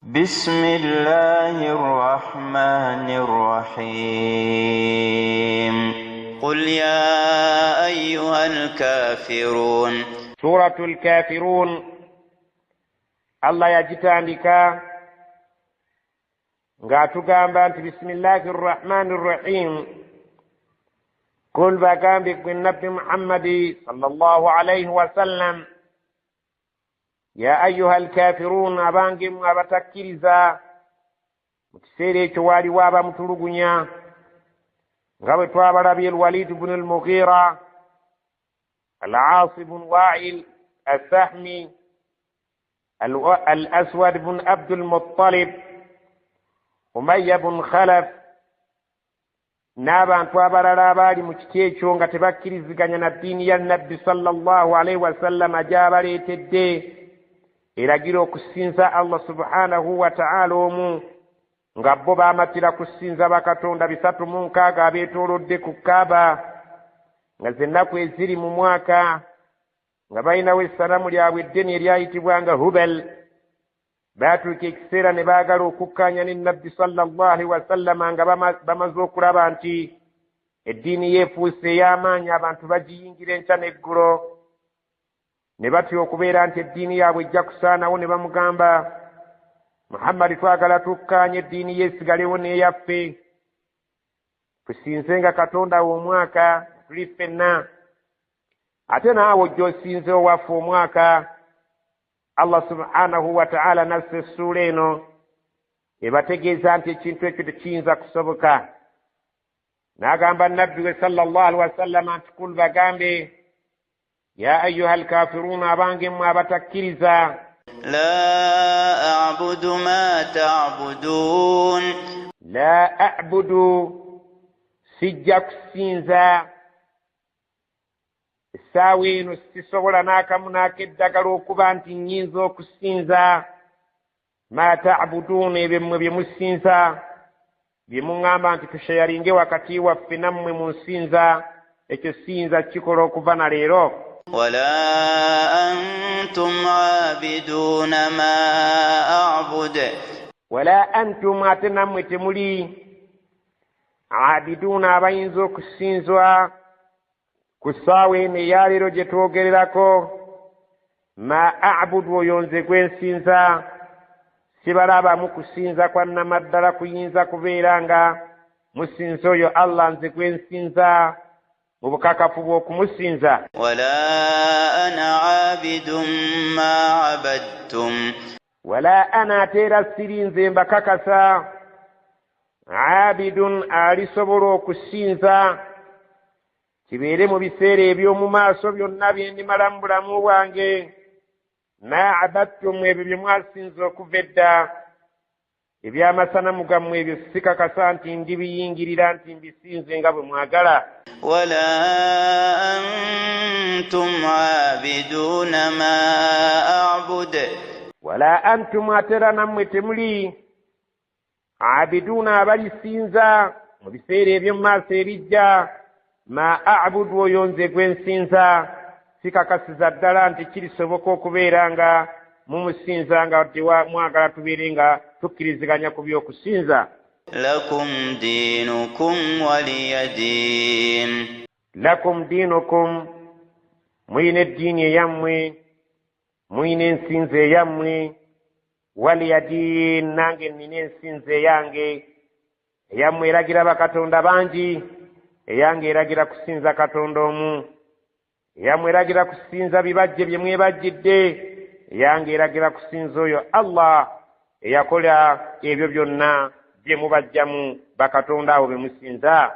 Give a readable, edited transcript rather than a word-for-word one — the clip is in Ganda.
بسم الله الرحمن الرحيم قل يا أيها الكافرون. سورة الكافرون. الله يجتانك غاتوغامبا بسم الله الرحمن الرحيم. قل بغامبك بالنبي محمد صلى الله عليه وسلم يا أيها الكافرون أبانجم أبتكرزا مكسيري توالي وابا متلقنيا غبت وابا ربي الوليد بن المغيرة العاص بن وائل السهمي الأسود بن عبد المطلب أمية بن خلف نابا توابا رابالي مكتيشو غتبكرزا الدين يا النبي صلى الله عليه وسلم أجابري تدي iragiro okusinza Allah subhanahu wa ta'ala omu nga bo baamatira kusinza bakatonda 306 abeetoolodde ku Kaaba nga zennaku eziri mu mwaka nga balinawo essanamu lyabwe eddene eryayitibwanga Hubal. baatuuka ekiseera ne baagala okukkaanya ne Nabbi sallallahu alaihi wasallama nga bamaze okulaba nti eddiini yeefuuse ey'amaanyi abantu bagiyingira enkya n'eggulo. ne batya okubeera nti eddiini yaabwe ejja kusaanawo ne bamugamba Muhammad twagala tukkaanye eddiini yeesigalewo n'eyaffe tusinzenga katonda omwaka tuli ffenna ate naawe ojja osinze owaffe omwaka. Allah subhanahu wa ta'ala nassa essuula eno ebategeeza nti ekintu ekyo tekiyinza kusoboka. n'agamba nabbi we sallallahu alaihi wasallama nti kul bagambe يا أيها الكافرون أبانجم أبتكرزا لا أعبد ما تعبدون. لا أعبد سجك سينزا ساوين استسولا ناكمنا كدقلو كبانتي نينزو كسينزا ما تعبدون بمسينزا بمغاما تكشيرينجي وكتي وفنم منسينزا ekyosinza kikola okuva na leero. ولا أنتم عابدون ما أعبد. ولا أنتم أتنم تملي عابدون abayinza okusinzwa ku ssaawa eno eyaleero gye twogererako. ma abudu oyo nze gwe nsinza sibalabamu kusinza kwa nnamaddala kuyinza kubeera nga musinza oyo Allah nze gwe nsinza mubukakafu bw'okumusinza. wala ana abidun ma abadtum. wala ana ateera sirinze mbakakasa abidun alisobola okusinza kibeere mu biseera eby'omu maaso byonna bye ndimala mu bulamu bwange. ma abadtum ebyo bye mwasinza okuva edda ebyamasanamu gammwe ebyo sikakasa nti ndibiyingirira nti mbisinze nga bwe mwagala. wala antum abiduna ma a'bud. wala antum atera nammwe temuli abiduna abalisinza mu biseera eby'omu maaso ebijja ma a'budu oyo nze gwe nsinza sikakasiza ddala nti kirisoboka okubeera nga mumusinza nga mwagala tubeere nga tukkiriziganya ku by'okusinza. lakum dinukum waliya din. lakum dinukum muyina eddiini eyammwe muyina ensinza eyammwe waliya din nange nina ensinza eyange. eyammwe eragira bakatonda bangi eyange eragira kusinza katonda omu. eyammwe eragira kusinza bibajje bye mwebajjidde eyange eragira kusinza oyo Allah eyakola ebyo byonna bye mubajjamu bakatonda abo be musinza.